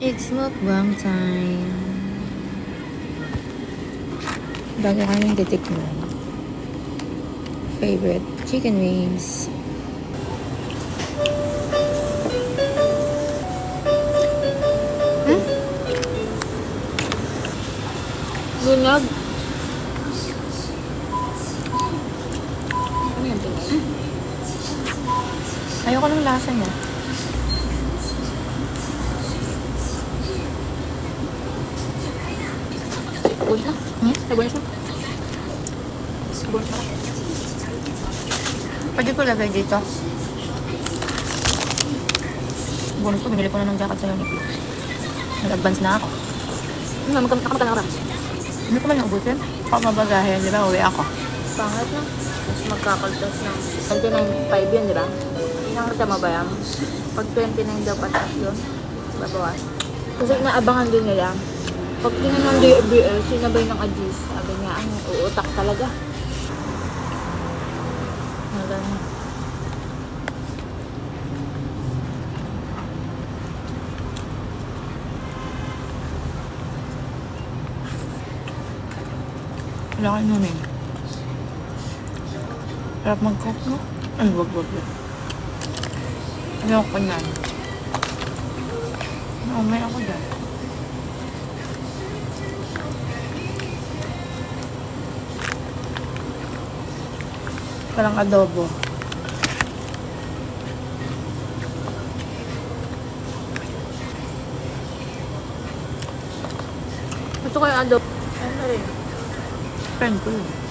It's mukbang time. Bago kaming titikman. Favorite chicken wings. Bunyag. Ano yan, tingin? Ayoko ng lasa niya. Sabon siya. Sabon siya. Sabon siya. Pwede ko lagay dito. Bonus ko, binili ko na ng jacket sa Uniqlo. Nag-advance na ako. Nakamagkana ka ba? Hindi ko man naubusin. Ako mabagahe, di ba? Uwi ako. Pangit na. Mas magkakaltas ng 29.5 yun, di ba? Nakakita mo ba yan? Pag 29 daw patas yun, babawas. Kasi naabangan din nila. Pag tingin ng DBL, sinabay ng Adis. Sabi niya, ang uutak talaga. Maganda. Wala kayo nun eh. Harap mag-cook, no? Ay, wag. Ayoko ko yan. Naumay ako dyan. Parang adobo. Gusto ko yung adobo. Ano rin? Friend ko yun.